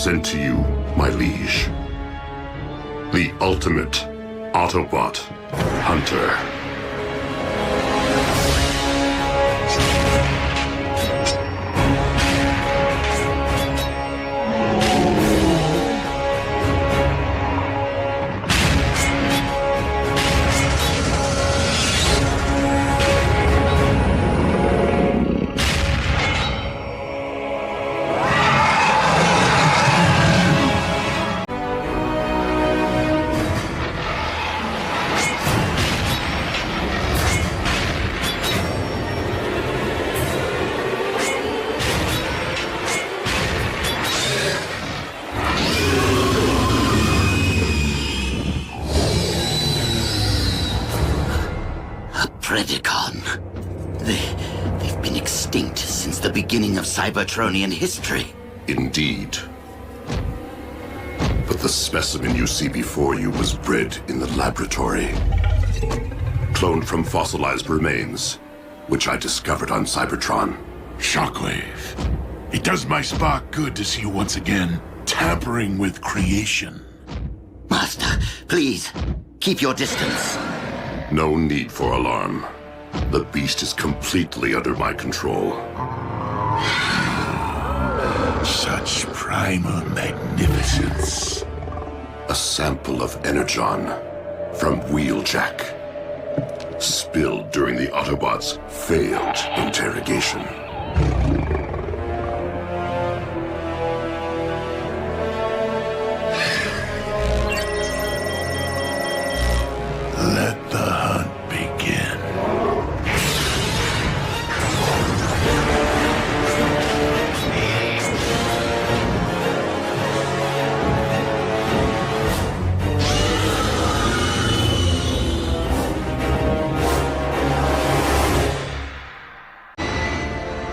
present to you, my liege, the ultimate Autobot hunter. Predacon. They've been extinct since the beginning of Cybertronian history. Indeed. But the specimen you see before you was bred in the laboratory. Cloned from fossilized remains, which I discovered on Cybertron. Shockwave. It does my spark good to see you once again, tampering with creation. Master, please, keep your distance. No need for alarm. The beast is completely under my control. Such primal magnificence. A sample of Energon from Wheeljack. Spilled during the Autobots' failed interrogation. Let the hunt begin.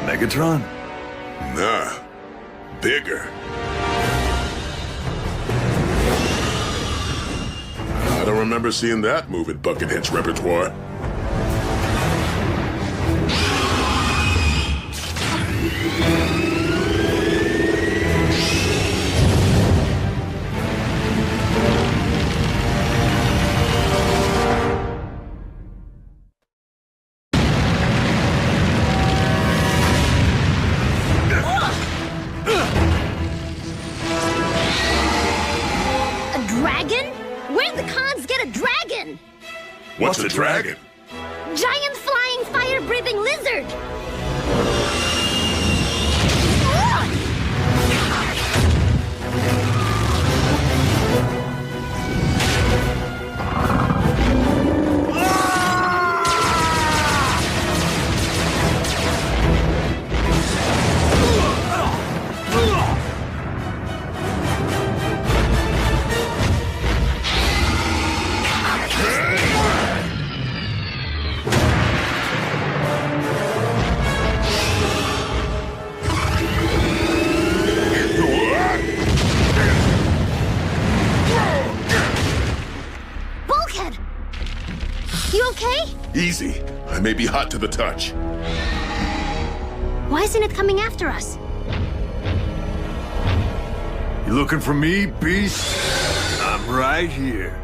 Megatron? Nah, bigger. I don't remember seeing that move at Buckethead's repertoire. A dragon? Where'd the cons get a dragon? What's a dragon? Giant flying fire-breathing lizard! Bulkhead! You okay? Easy. I may be hot to the touch. Why isn't it coming after us? You looking for me, beast? I'm right here.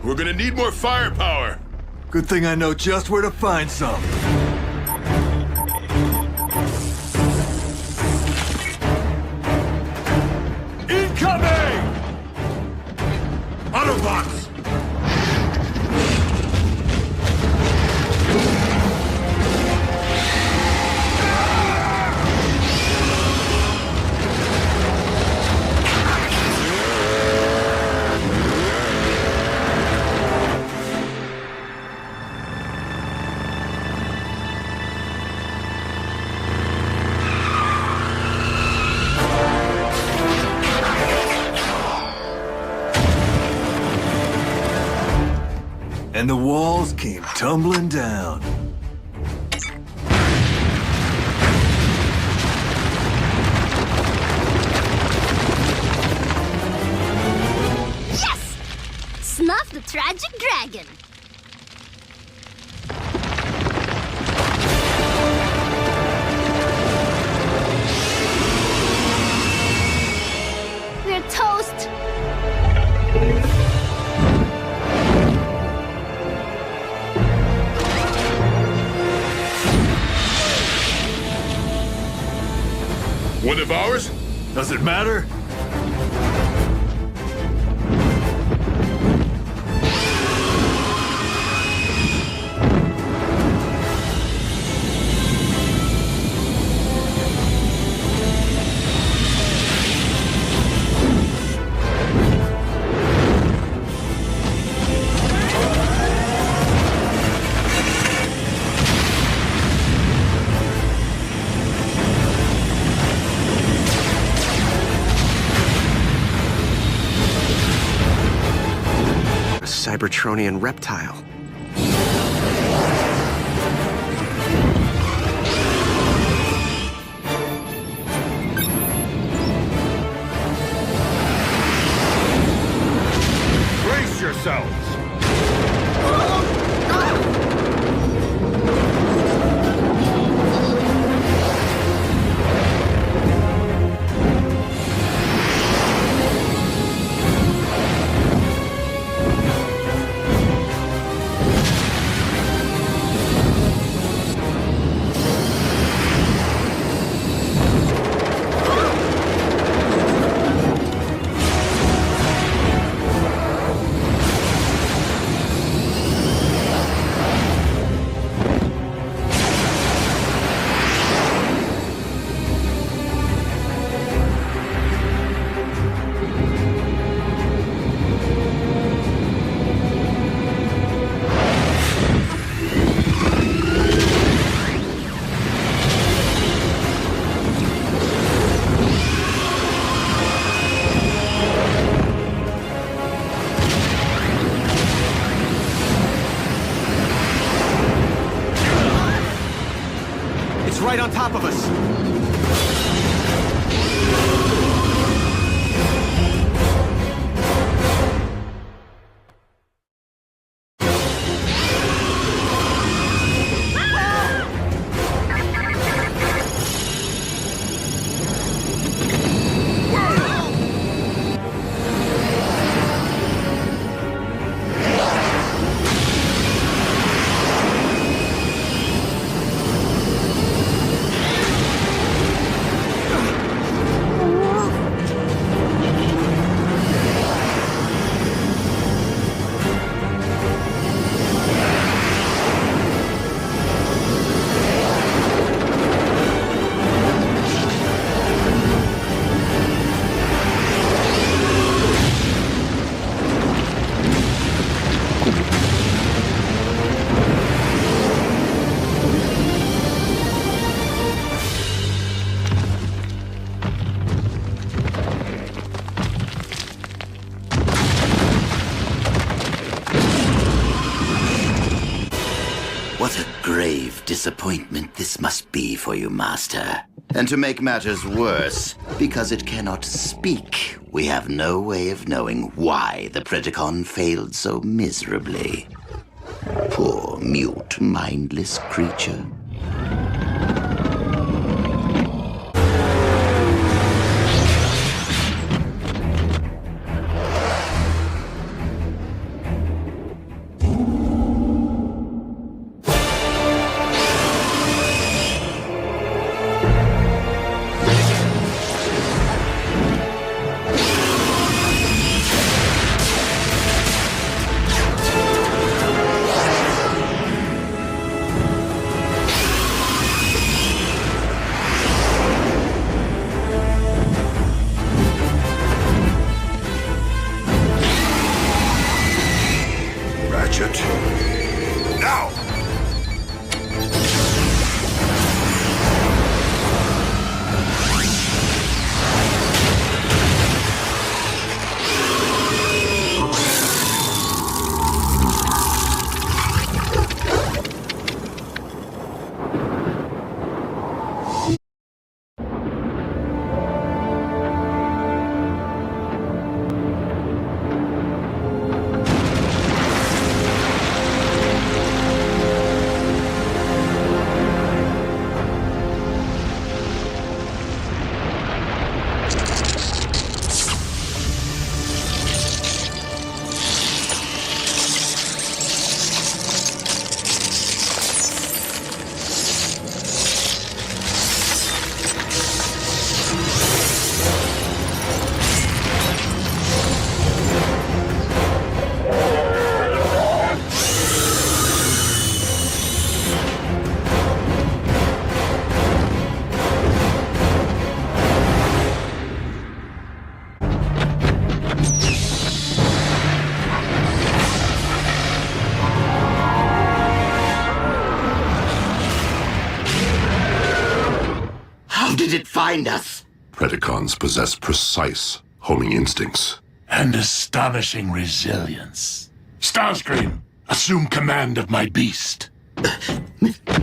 We're gonna need more firepower. Good thing I know just where to find some. Incoming! Autobots! And the walls came tumbling down. Yes! Snuffed the tragic dragon. We're toast. One of ours? Does it matter? Cybertronian reptile. Brace yourselves! It's right on top of us. What a grave disappointment this must be for you, Master. And to make matters worse, because it cannot speak, we have no way of knowing why the Predacon failed so miserably. Poor, mute, mindless creature. Now! it find us? Predacons possess precise homing instincts. And astonishing resilience. Starscream, assume command of my beast.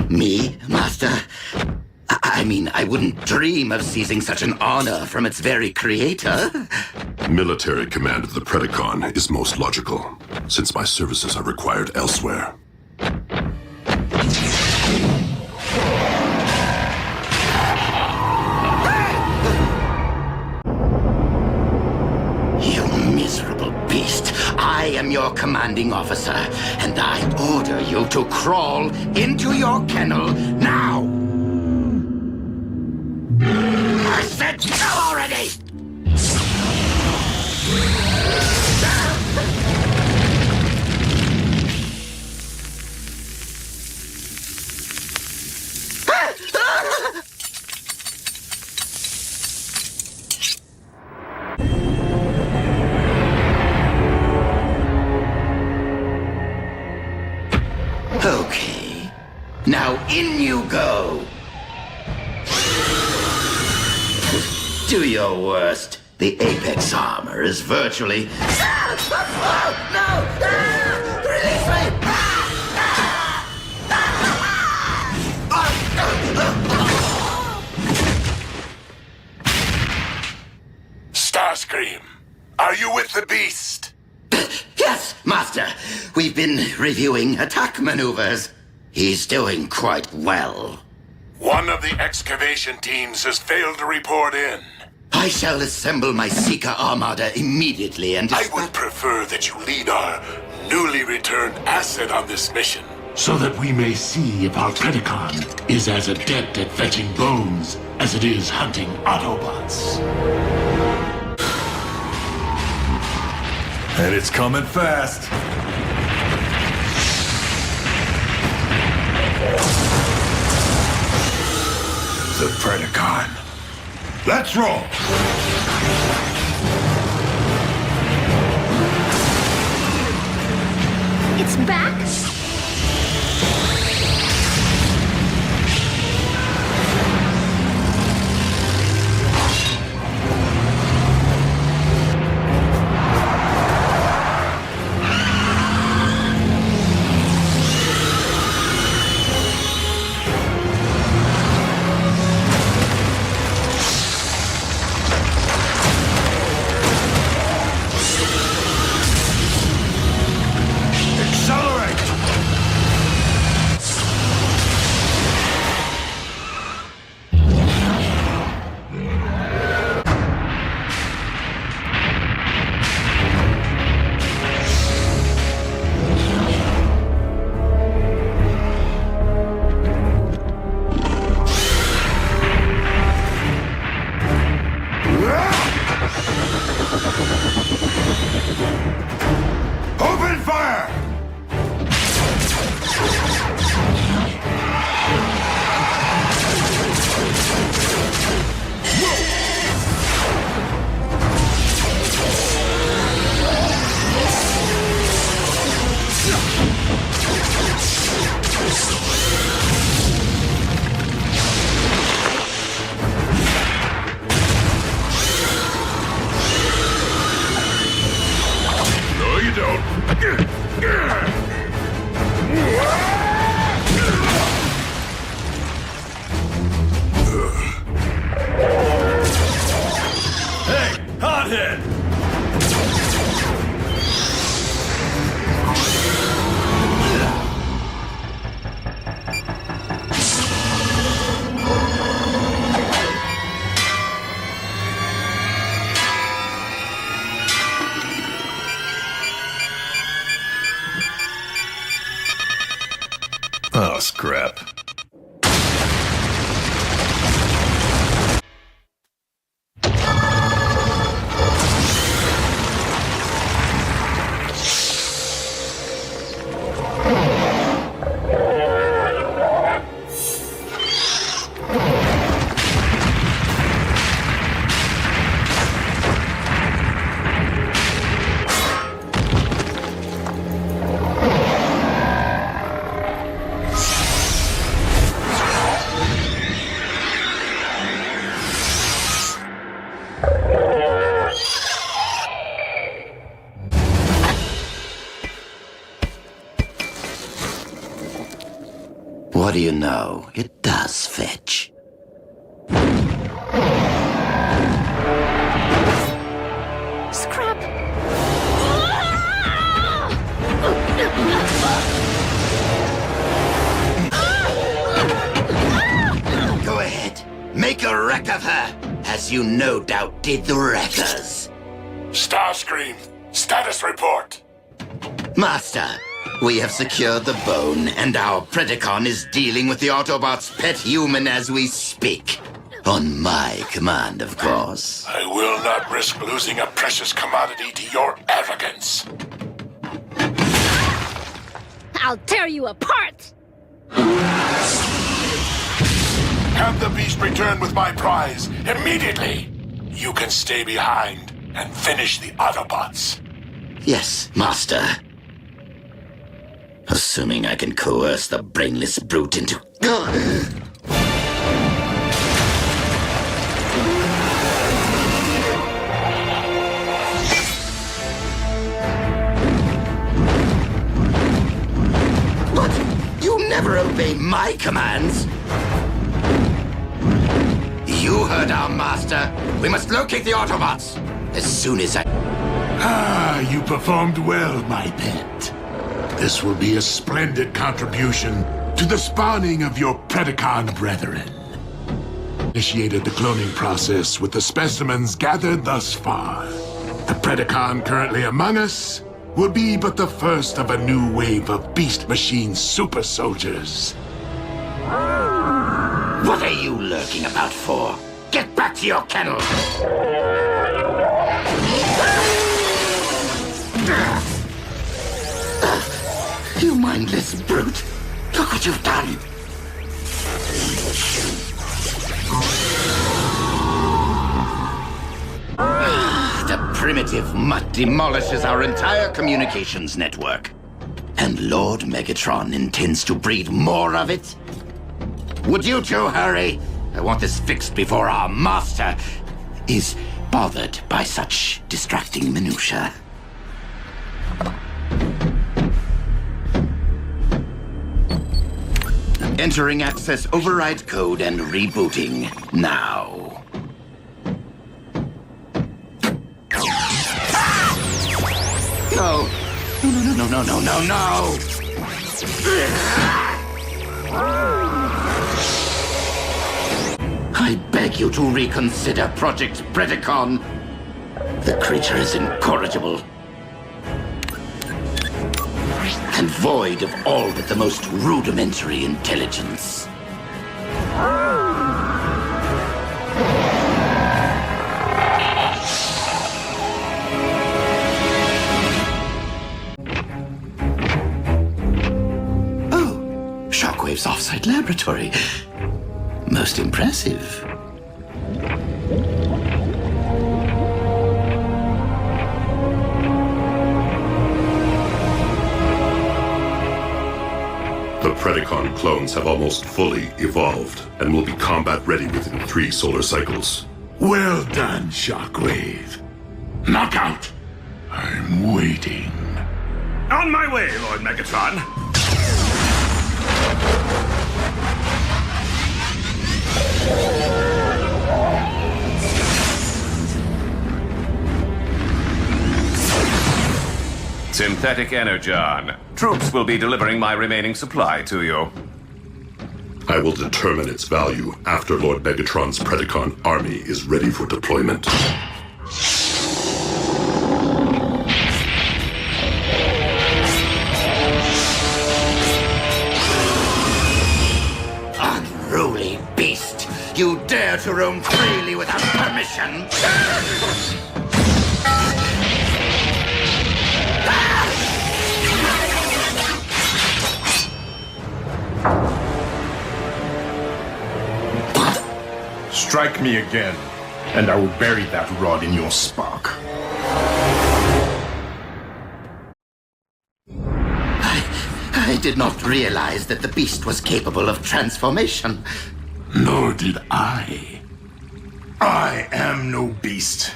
Me, Master? I mean, I wouldn't dream of seizing such an honor from its very creator. Military command of the Predacon is most logical, since my services are required elsewhere. You miserable beast. I am your commanding officer, and I order you to crawl into your kennel now! I said go already! Okay. Now in you go! Do your worst. The Apex armor is virtually... No! Release me! Starscream, are you with the beast? Yes, Master. We've been reviewing attack maneuvers. He's doing quite well. One of the excavation teams has failed to report in. I shall assemble my Seeker Armada immediately and... I would prefer that you lead our newly returned asset on this mission, so that we may see if our Predacon is as adept at fetching bones as it is hunting Autobots. And it's coming fast. The Predacon. Let's roll! It's back? Open fire! No, you don't. Hey, hothead! Oh, scrap. What do you know? It does fetch. Scrap! Go ahead. Make a wreck of her, as you no doubt did the Wreckers. Starscream, status report. Master, we have secured the bone, and our Predacon is dealing with the Autobot's pet human as we speak. On my command, of course. I will not risk losing a precious commodity to your arrogance. I'll tear you apart! Have the beast return with my prize immediately. You can stay behind and finish the Autobots. Yes, Master. Assuming I can coerce the brainless brute into... What? You never obey my commands? You heard our master. We must locate the Autobots. As soon as I... Ah, you performed well, my pet. This will be a splendid contribution to the spawning of your Predacon brethren. Initiated the cloning process with the specimens gathered thus far. The Predacon currently among us will be but the first of a new wave of Beast Machine super soldiers. What are you lurking about for? Get back to your kennel! You mindless brute! Look what you've done! The primitive mutt demolishes our entire communications network. And Lord Megatron intends to breed more of it? Would you two hurry? I want this fixed before our master is bothered by such distracting minutiae. Entering access override code and rebooting now. No. No. I beg you to reconsider Project Predacon. The creature is incorrigible and void of all but the most rudimentary intelligence. Oh, Shockwave's offsite laboratory. Most impressive. The Predacon clones have almost fully evolved and will be combat ready within 3 solar cycles. Well done, Shockwave. Knockout. I'm waiting. On my way, Lord Megatron. Synthetic Energon. Troops will be delivering my remaining supply to you. I will determine its value after Lord Megatron's Predacon army is ready for deployment. Unruly beast! You dare to roam freely without permission! Strike me again, and I will bury that rod in your spark. I did not realize that the beast was capable of transformation. Nor did I. I am no beast.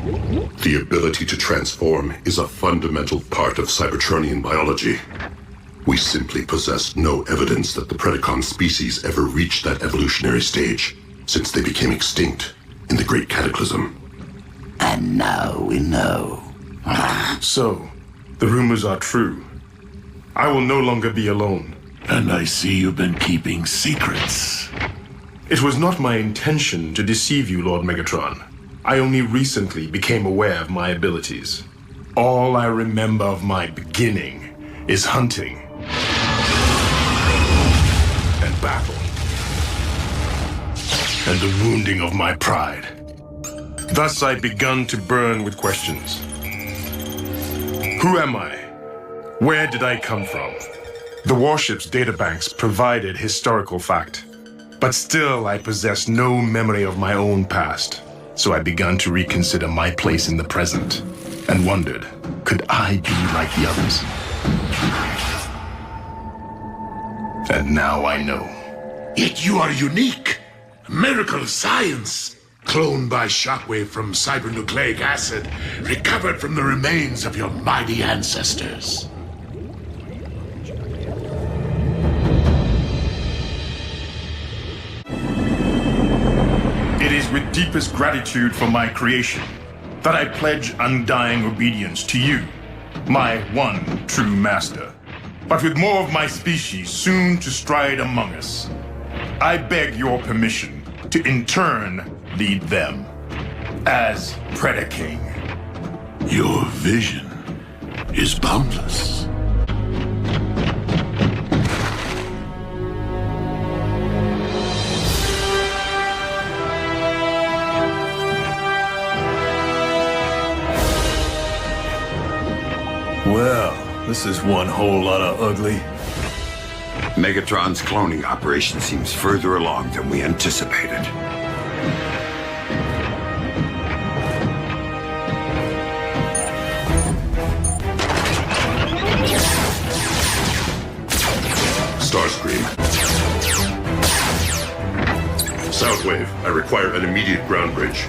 The ability to transform is a fundamental part of Cybertronian biology. We simply possess no evidence that the Predacon species ever reached that evolutionary stage, since they became extinct in the Great Cataclysm. And now we know. So, the rumors are true. I will no longer be alone. And I see you've been keeping secrets. It was not my intention to deceive you, Lord Megatron. I only recently became aware of my abilities. All I remember of my beginning is hunting and battle and the wounding of my pride. Thus I begun to burn with questions. Who am I? Where did I come from? The warship's databanks provided historical fact, but still I possess no memory of my own past. So I began to reconsider my place in the present and wondered, could I be like the others? And now I know. Yet you are unique. Miracle of science. Cloned by shockwave from cybernucleic acid, recovered from the remains of your mighty ancestors. It is with deepest gratitude for my creation that I pledge undying obedience to you, my one true master. But with more of my species soon to stride among us, I beg your permission to in turn lead them as Predaking. Your vision is boundless. Well, this is one whole lot of ugly. Megatron's cloning operation seems further along than we anticipated. Starscream. Soundwave, I require an immediate ground bridge.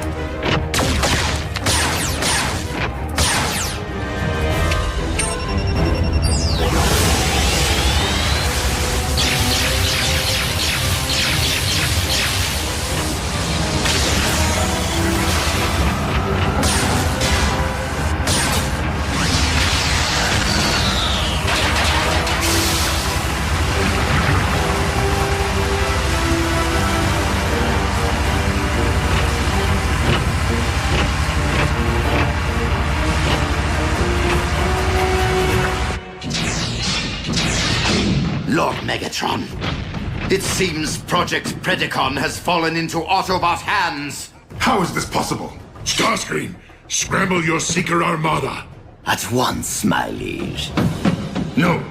Lord Megatron, it seems Project Predacon has fallen into Autobot hands. How is this possible? Starscream, scramble your Seeker Armada. At once, my liege. No.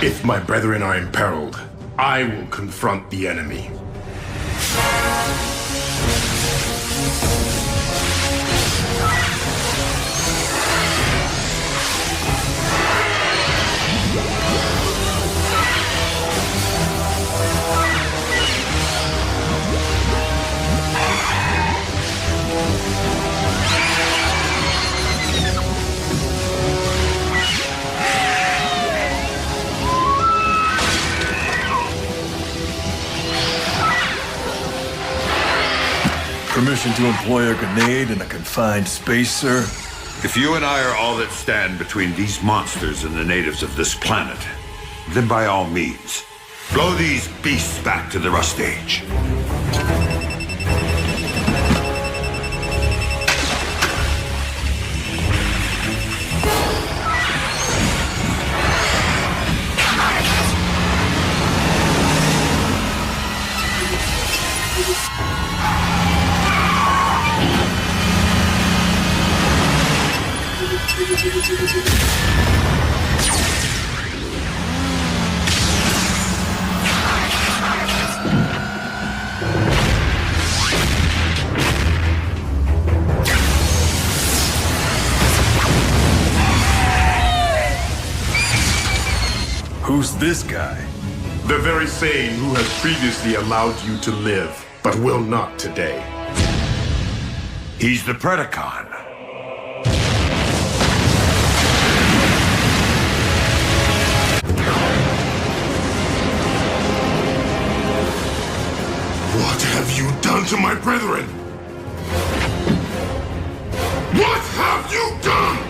If my brethren are imperiled, I will confront the enemy. Permission to employ a grenade in a confined space, sir? If you and I are all that stand between these monsters and the natives of this planet, then by all means, blow these beasts back to the rust age. Who's this guy? The very same who has previously allowed you to live, but will not today. He's the Predacon. What have you done to my brethren? What have you done?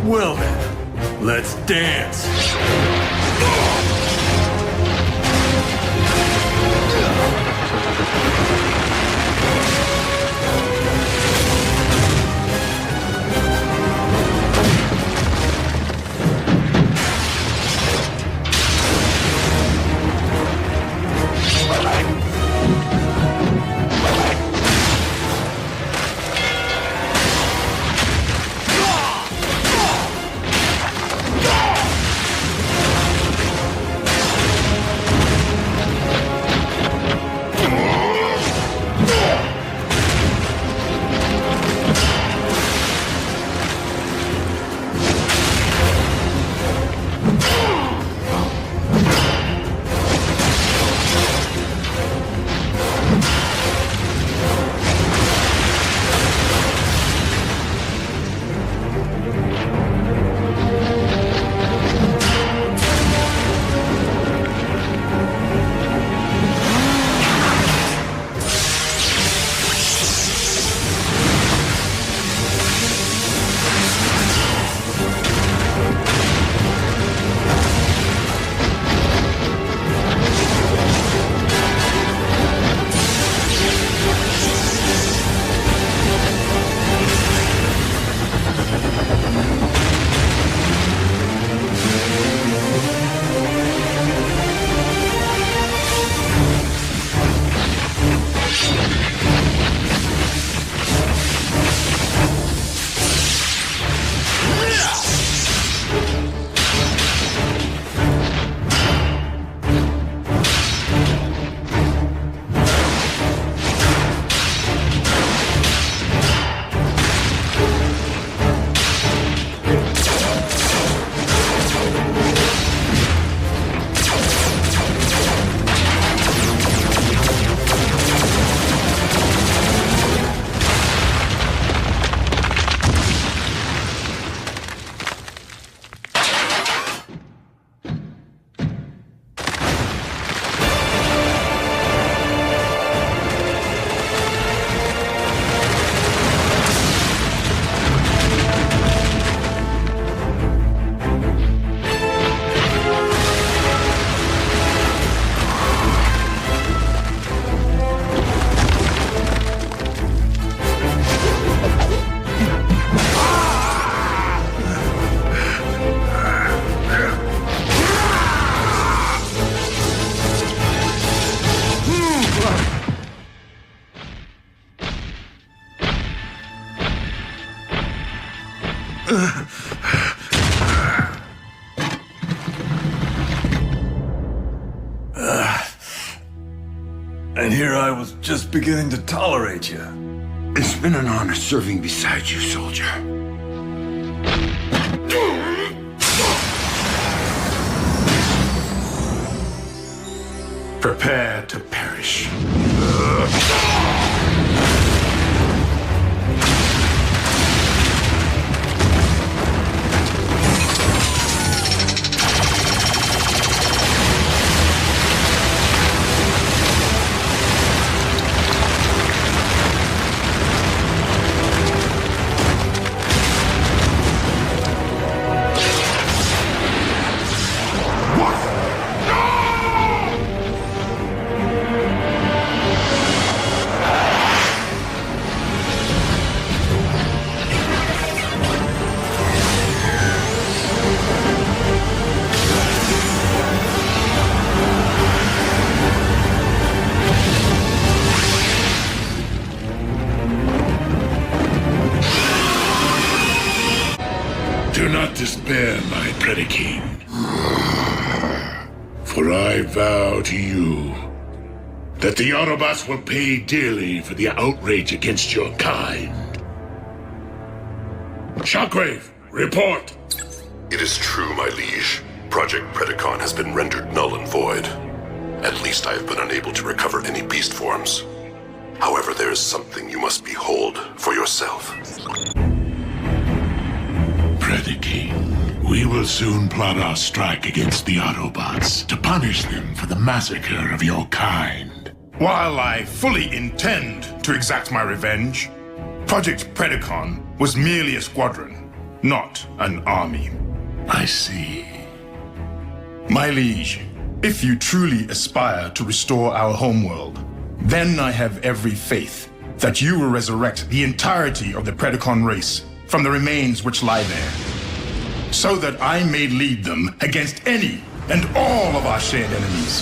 Well then, let's dance. And here I was just beginning to tolerate you. It's been an honor serving beside you, soldier. Prepare to perish. Do not despair, my Predaking. For I vow to you that the Autobots will pay dearly for the outrage against your kind. Shockwave, report! It is true, my liege. Project Predacon has been rendered null and void. At least I have been unable to recover any beast forms. However, there is something you must behold for yourself. Predaking, we will soon plot our strike against the Autobots to punish them for the massacre of your kind. While I fully intend to exact my revenge, Project Predacon was merely a squadron, not an army. I see. My liege, if you truly aspire to restore our homeworld, then I have every faith that you will resurrect the entirety of the Predacon race from the remains which lie there, so that I may lead them against any and all of our shared enemies.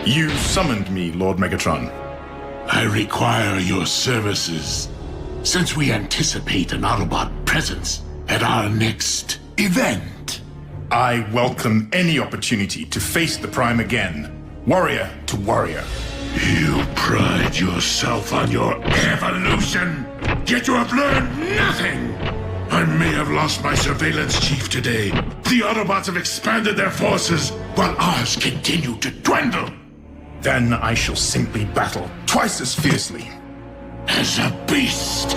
You summoned me, Lord Megatron. I require your services, since we anticipate an Autobot presence at our next event. I welcome any opportunity to face the Prime again, warrior to warrior. You pride yourself on your evolution, yet you have learned nothing! I may have lost my surveillance chief today. The Autobots have expanded their forces, while ours continue to dwindle. Then I shall simply battle twice as fiercely. As a beast!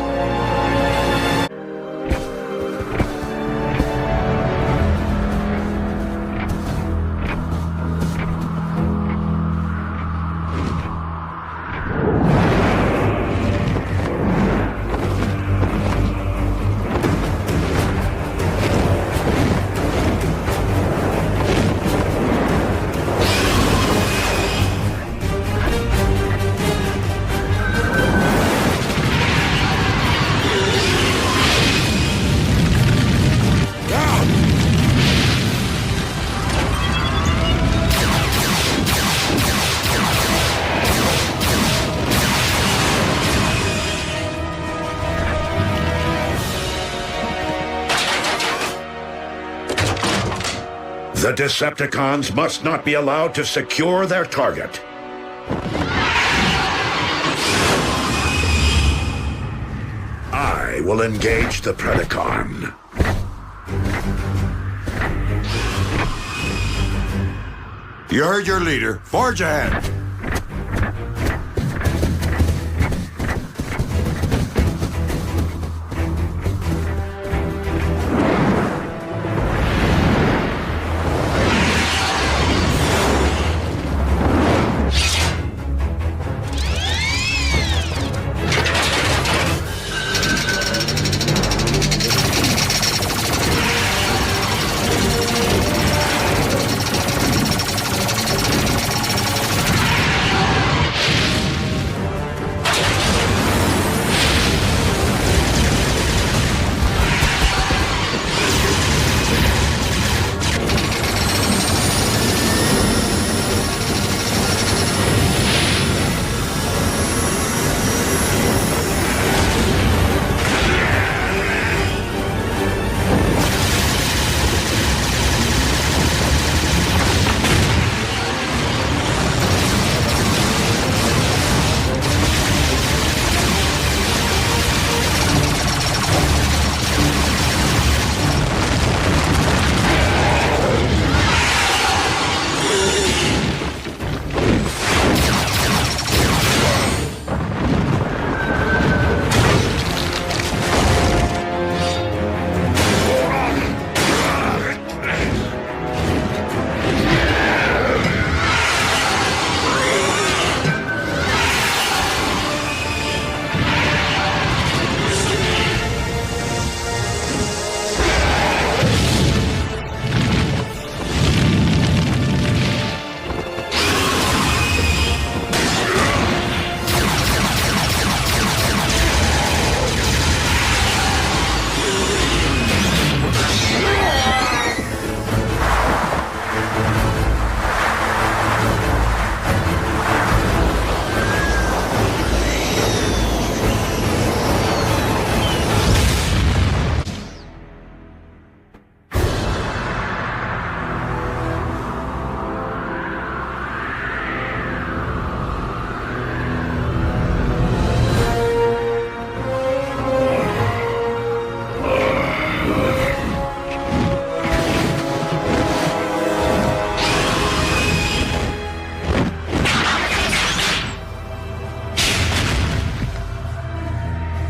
The Decepticons must not be allowed to secure their target. I will engage the Predacon. You heard your leader. Forge ahead.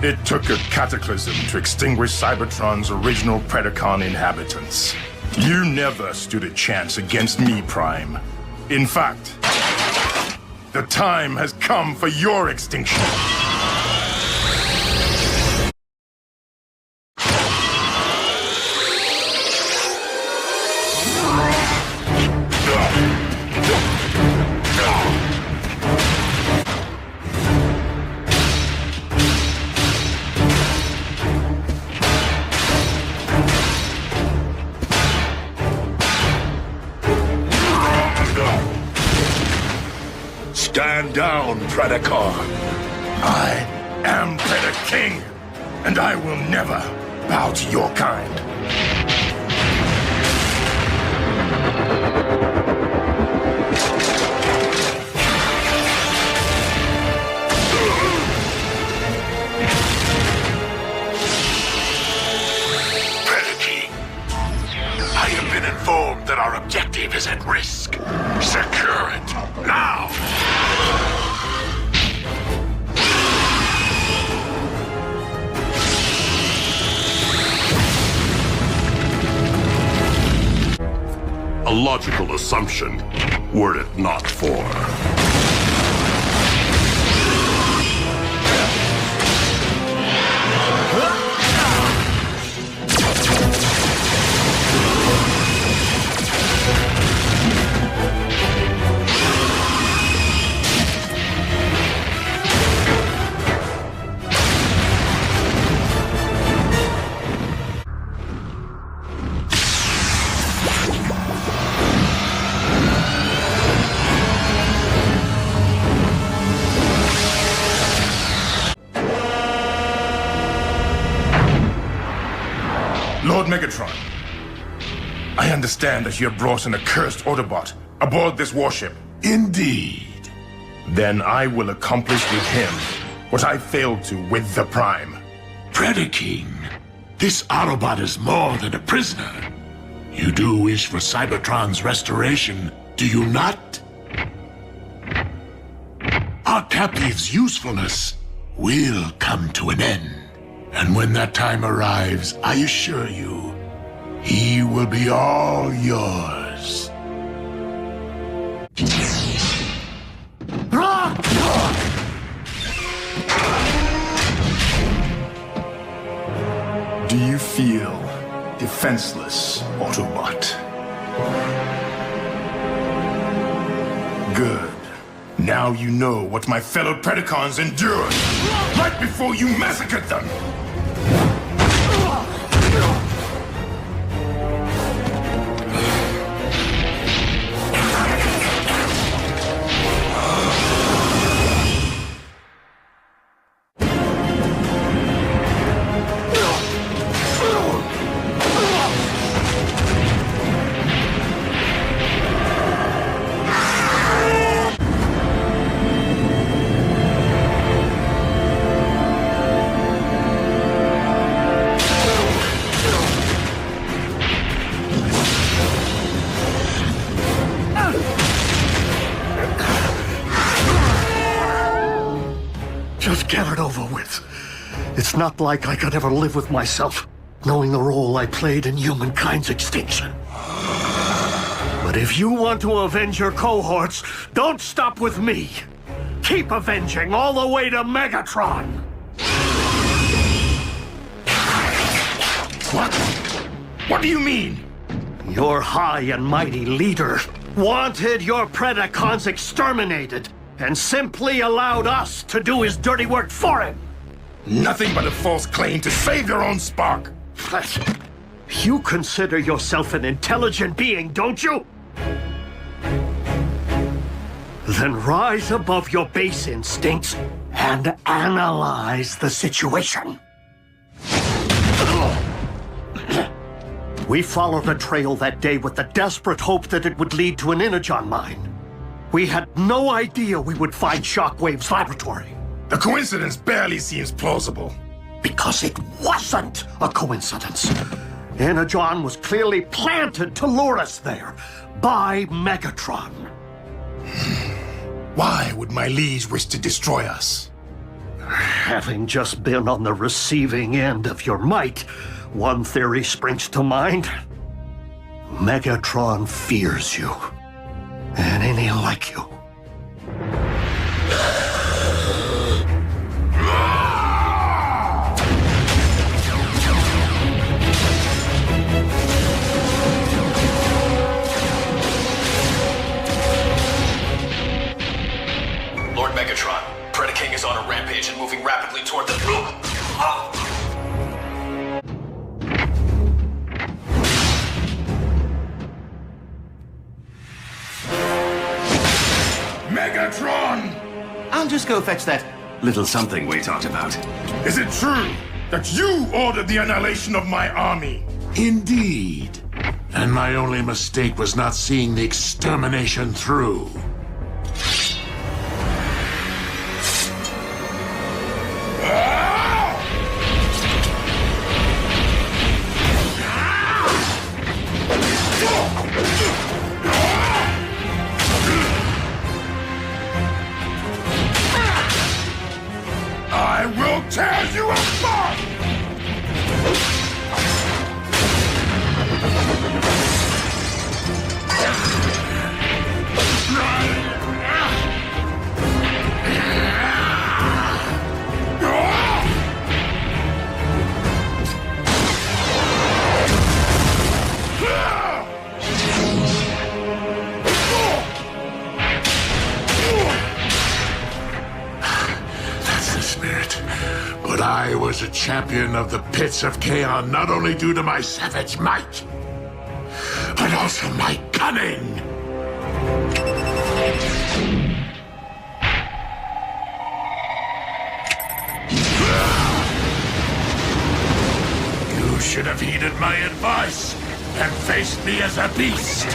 It took a cataclysm to extinguish Cybertron's original Predacon inhabitants. You never stood a chance against me, Prime. In fact, the time has come for your extinction. Stand down, Predacon. I am Predaking, and I will never bow to your kind. Predaking, I have been informed that our objective is at risk. Secure it, now! A logical assumption, were it not for... Lord Megatron, I understand that you have brought an accursed Autobot aboard this warship. Indeed. Then I will accomplish with him what I failed to with the Prime. Predaking, this Autobot is more than a prisoner. You do wish for Cybertron's restoration, do you not? Our captive's usefulness will come to an end. And when that time arrives, I assure you, he will be all yours. Do you feel defenseless, Autobot? Good. Now you know what my fellow Predacons endured, right before you massacred them! Just get it over with. It's not like I could ever live with myself, knowing the role I played in humankind's extinction. But if you want to avenge your cohorts, don't stop with me. Keep avenging all the way to Megatron. What? What do you mean? Your high and mighty leader wanted your Predacons exterminated and simply allowed us to do his dirty work for him. Nothing but a false claim to save your own spark. You consider yourself an intelligent being, don't you? Then rise above your base instincts and analyze the situation. We followed the trail that day with the desperate hope that it would lead to an Energon mine. We had no idea we would find Shockwave's laboratory. The coincidence barely seems plausible. Because it wasn't a coincidence. Energon was clearly planted to lure us there by Megatron. Why would my liege wish to destroy us? Having just been on the receiving end of your might, one theory springs to mind. Megatron fears you. And any like you. Lord Megatron, Predaking is on a rampage and moving rapidly toward the... Megatron! I'll just go fetch that little something we talked about. Is it true that you ordered the annihilation of my army? Indeed. And my only mistake was not seeing the extermination through. I will tear you apart! That's the spirit. But I was a champion of the pits of Chaos not only due to my savage might, but also my cunning. You should have heeded my advice and faced me as a beast.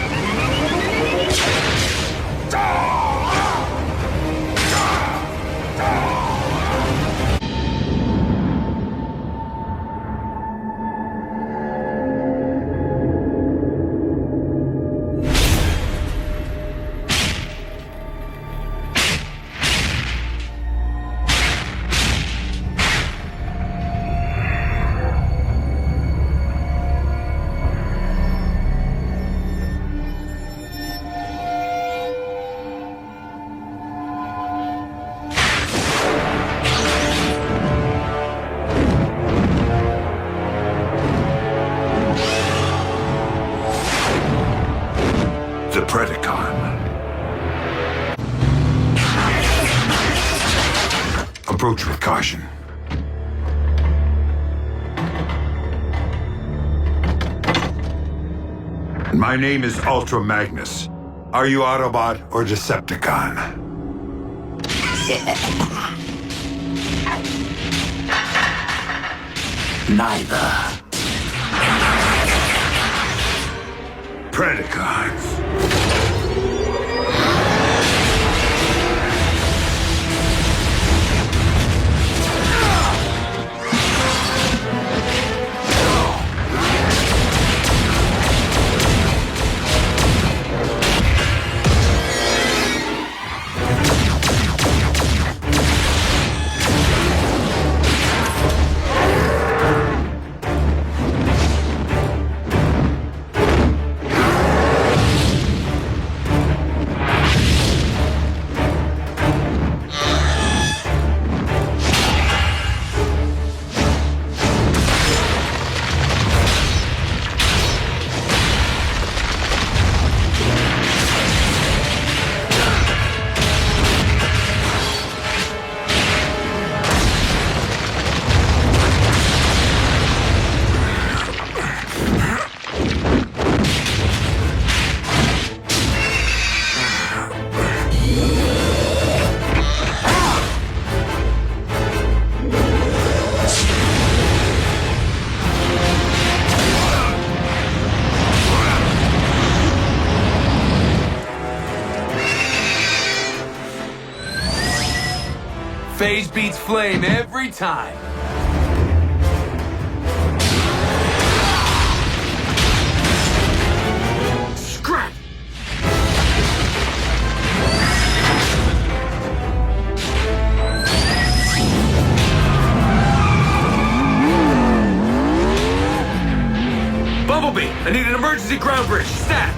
The Predacon. Approach with caution. My name is Ultra Magnus. Are you Autobot or Decepticon? Neither. Predacons. Phase beats flame every time. Scrap! I need an emergency ground bridge. Stat!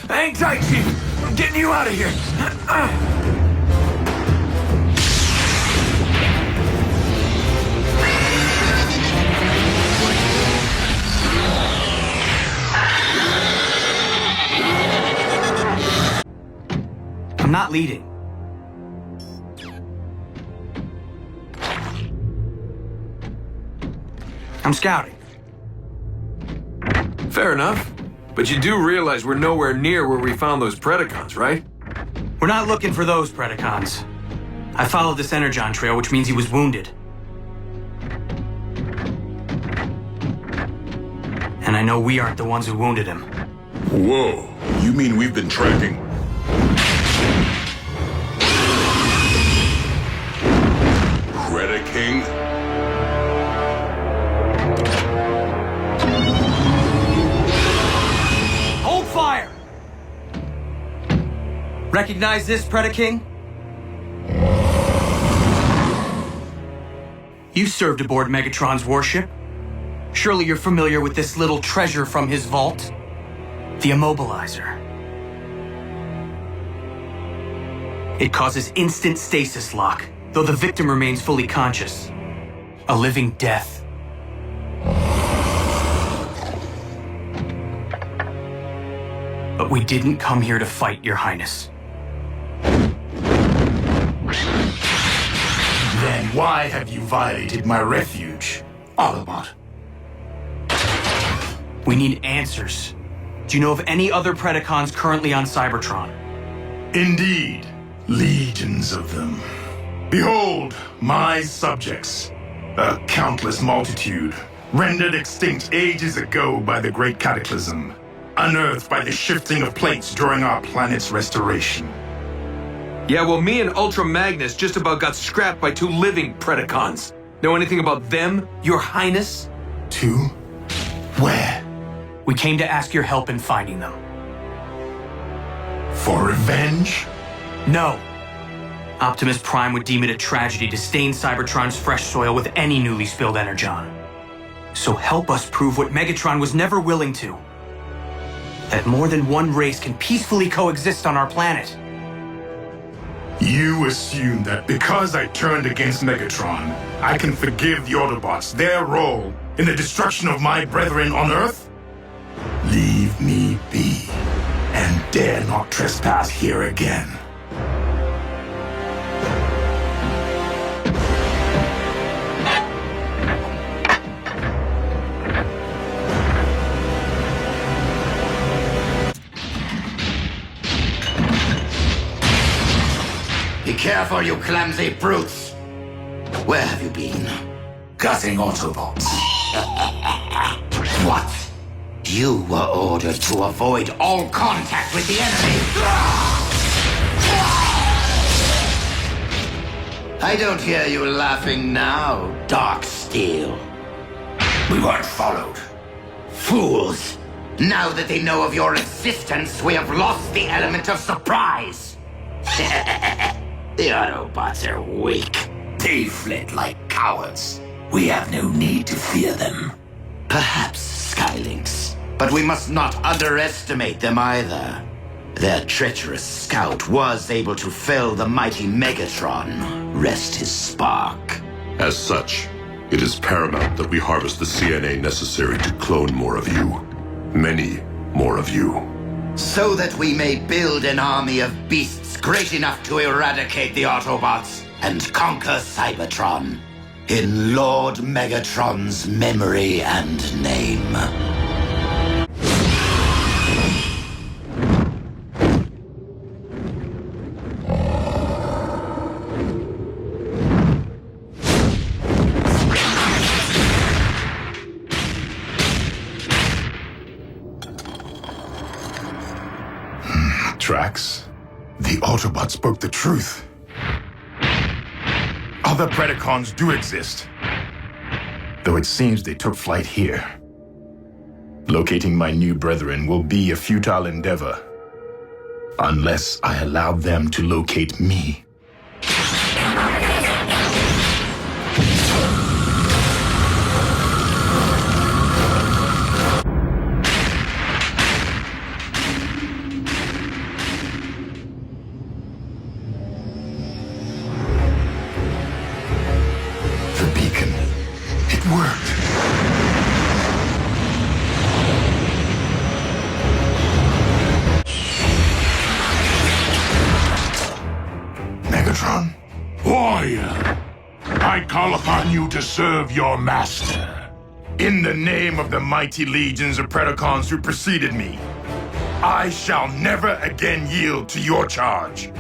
Hang tight, Chief. I'm getting you out of here. I'm not leading. I'm scouting. Fair enough. But you do realize we're nowhere near where we found those Predacons, right? We're not looking for those Predacons. I followed this Energon trail, which means he was wounded. And I know we aren't the ones who wounded him. Whoa, you mean we've been tracking? Predaking? Hold fire! Recognize this, Predaking? You served aboard Megatron's warship. Surely you're familiar with this little treasure from his vault? The Immobilizer. It causes instant stasis lock, though the victim remains fully conscious. A living death. But we didn't come here to fight, Your Highness. Then why have you violated my refuge, Autobot? We need answers. Do you know of any other Predacons currently on Cybertron? Indeed, legions of them. Behold, my subjects, a countless multitude, rendered extinct ages ago by the Great Cataclysm, unearthed by the shifting of plates during our planet's restoration. Yeah, well, me and Ultra Magnus just about got scrapped by 2 living Predacons. Know anything about them, Your Highness? 2? Where? We came to ask your help in finding them. For revenge? No. Optimus Prime would deem it a tragedy to stain Cybertron's fresh soil with any newly spilled Energon. So help us prove what Megatron was never willing to. That more than one race can peacefully coexist on our planet. You assume that because I turned against Megatron, I can forgive the Autobots their role in the destruction of my brethren on Earth? Leave me be, and dare not trespass here again. Be careful, you clumsy brutes! Where have you been? Gutting Autobots. What? You were ordered to avoid all contact with the enemy! I don't hear you laughing now, Darksteel. We weren't followed. Fools! Now that they know of your existence, we have lost the element of surprise! The Autobots are weak. They fled like cowards. We have no need to fear them. Perhaps, Skylynx. But we must not underestimate them either. Their treacherous scout was able to fell the mighty Megatron. Rest his spark. As such, it is paramount that we harvest the CNA necessary to clone more of you. Many more of you. So that we may build an army of beasts great enough to eradicate the Autobots and conquer Cybertron. In Lord Megatron's memory and name. Trax, the Autobots spoke the truth. Other Predacons do exist. though it seems they took flight here. Locating my new brethren will be a futile endeavor, unless I allow them to locate me. The beacon, it worked. Megatron? Warrior, I call upon you to serve your master. In the name of the mighty legions of Predacons who preceded me, I shall never again yield to your charge.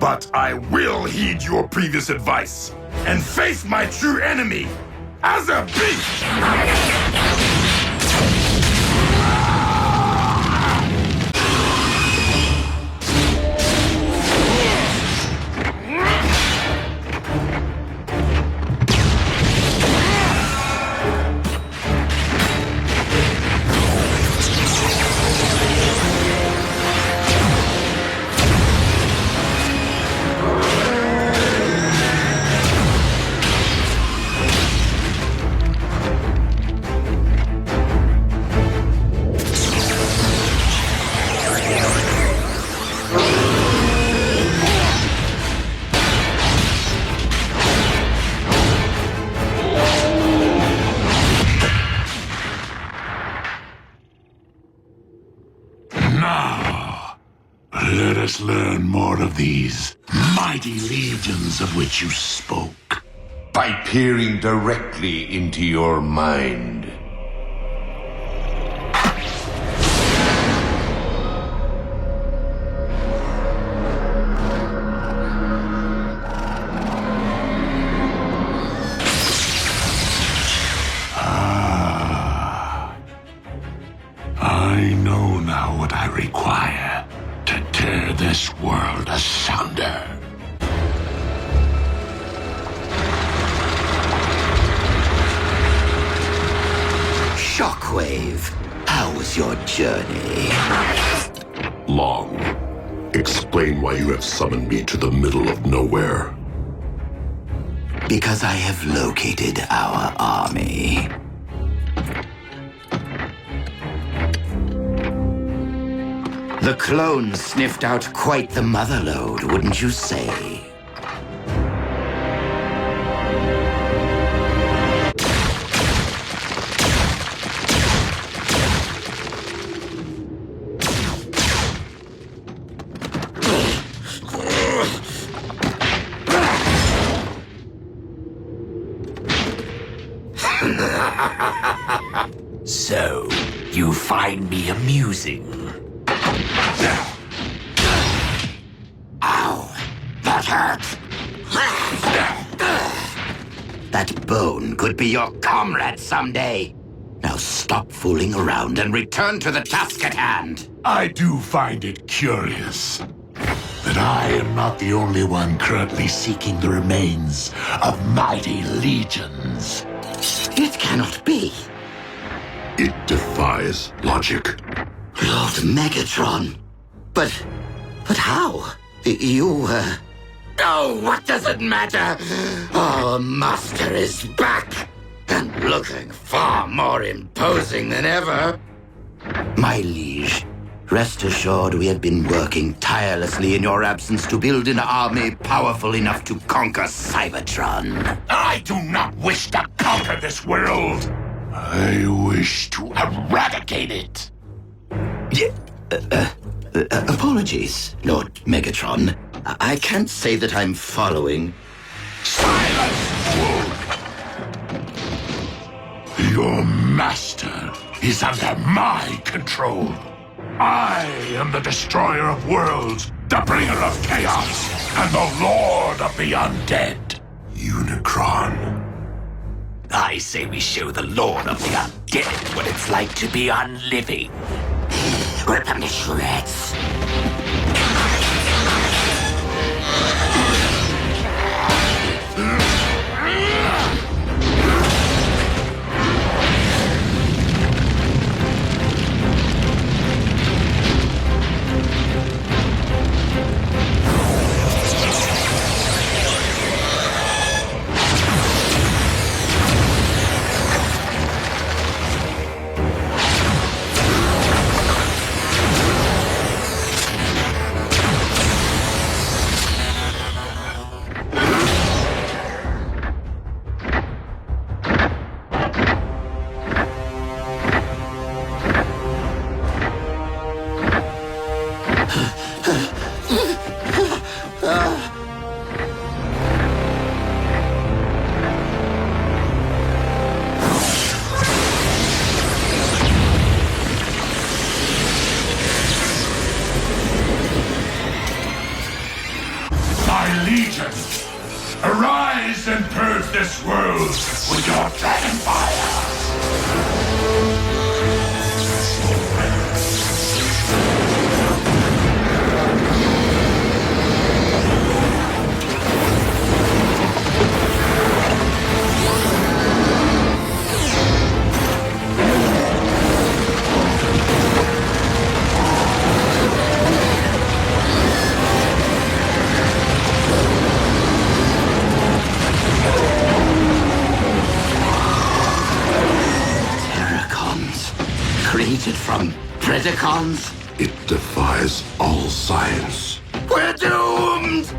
But I will heed your previous advice and face my true enemy as a beast! Now, let us learn more of these mighty legions of which you spoke. By peering directly into your mind. I know now what I require to tear this world asunder. Shockwave, how was your journey? Long. Explain why you have summoned me to the middle of nowhere. Because I have located our army. The clones sniffed out quite the motherlode, wouldn't you say? So, you find me amusing? Ow! That hurt! That bone could be your comrade someday. Now stop fooling around and return to the task at hand. I do find it curious that I am not the only one currently seeking the remains of mighty legions. It cannot be. It defies logic. Lord Megatron. But how? You, Oh, what does it matter? Our master is back, and looking far more imposing than ever. My liege, rest assured we have been working tirelessly in your absence to build an army powerful enough to conquer Cybertron. I do not wish to conquer this world. I wish to eradicate it. Apologies, Lord Megatron. I can't say that I'm following. Silence, fool! Your master is under my control. I am the destroyer of worlds, the bringer of chaos, and the lord of the undead. Unicron. I say we show the Lord of the Undead what it's like to be unliving. Rip him to shreds. Titan! Arise and purge this world with your dragon fire! Created from Predacons? It defies all science. We're doomed!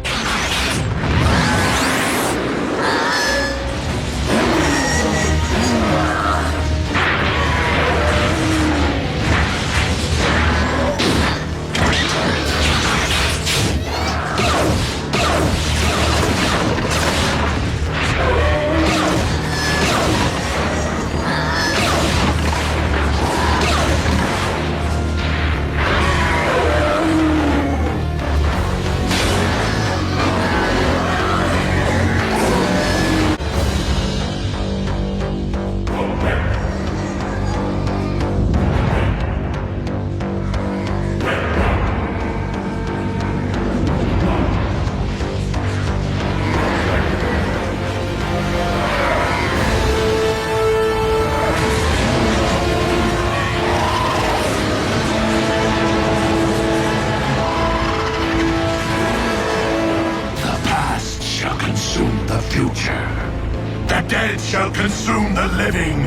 The dead shall consume the living,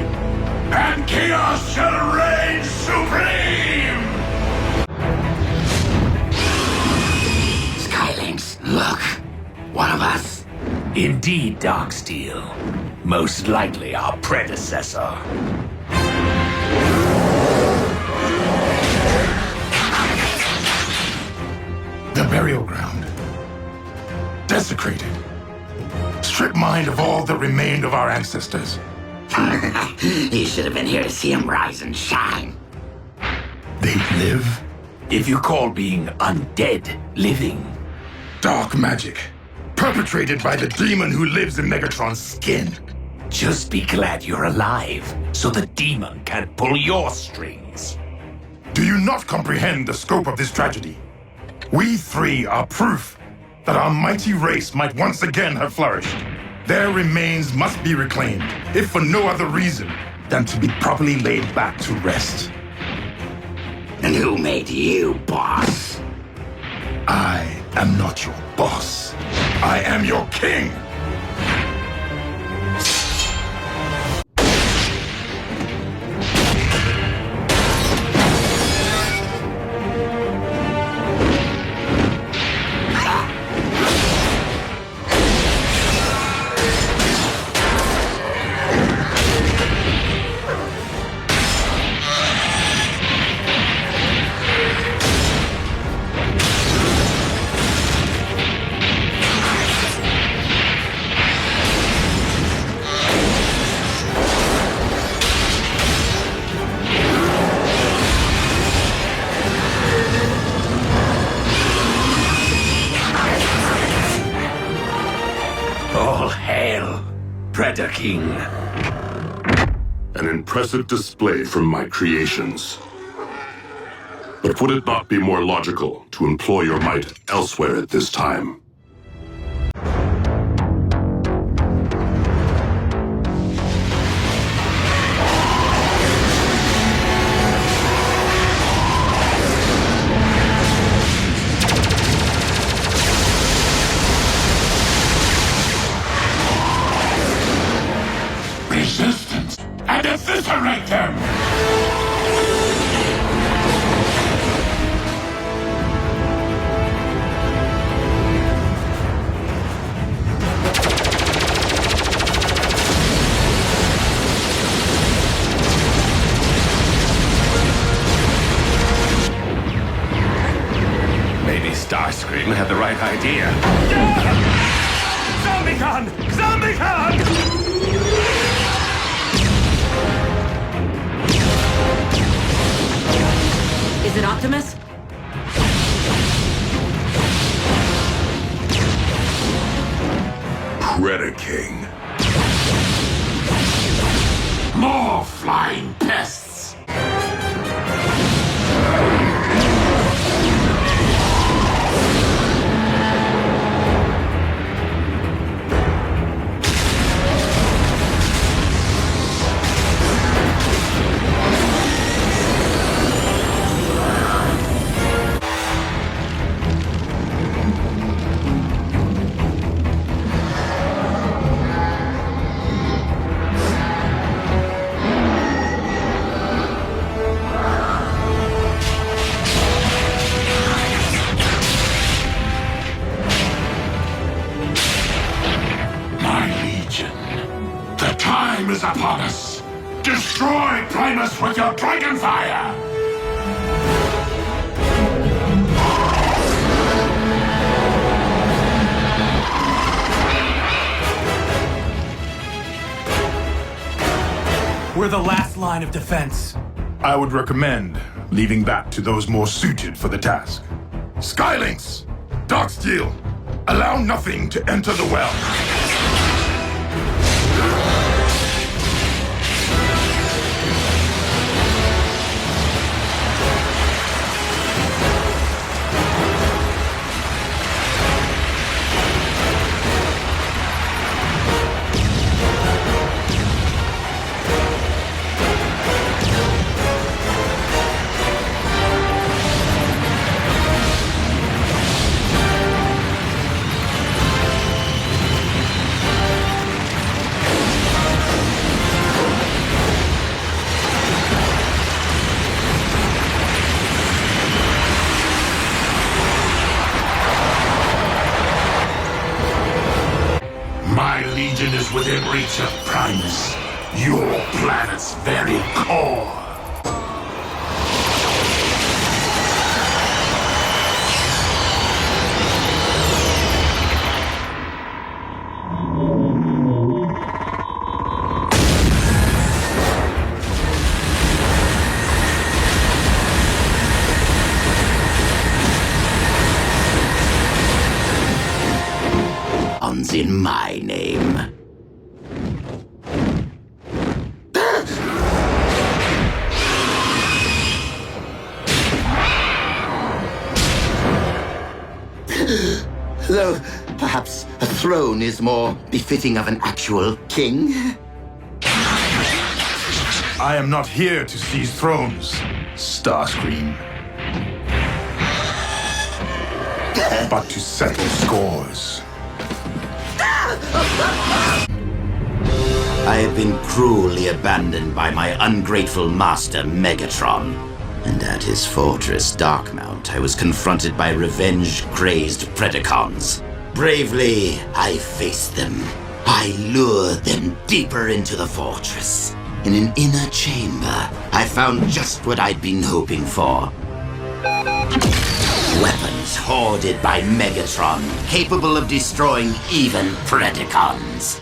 and chaos shall reign supreme! Skylynx, look. One of us. Indeed, Darksteel. Most likely our predecessor. The burial ground. Desecrated. Strip mined of all that remained of our ancestors. You should have been here to see him rise and shine. They live? If you call being undead living. Dark magic. Perpetrated by the demon who lives in Megatron's skin. Just be glad you're alive, so the demon can't pull your strings. Do you not comprehend the scope of this tragedy? We three are proof that our mighty race might once again have flourished. Their remains must be reclaimed, if for no other reason than to be properly laid back to rest. And who made you boss? I am not your boss. I am your king! All hail, Predaking. An impressive display from my creations. But would it not be more logical to employ your might elsewhere at this time? Resistance, and eviscerate them! Maybe Starscream had the right idea. Zombie-Con! Zombie-Con! Is it Optimus? Predaking. More flying pests! Is upon us. Destroy Primus with your dragon fire! We're the last line of defense. I would recommend leaving that to those more suited for the task. Skylynx! Darksteel! Allow nothing to enter the well. My legion is within reach of Primus, your planet's very core. In my name. Though perhaps a throne is more befitting of an actual king. I am not here to seize thrones, Starscream. But to settle scores. I have been cruelly abandoned by my ungrateful master, Megatron. And at his fortress, Darkmount, I was confronted by revenge-crazed Predacons. Bravely, I faced them. I lured them deeper into the fortress. In an inner chamber, I found just what I'd been hoping for. Weapons hoarded by Megatron, capable of destroying even Predacons.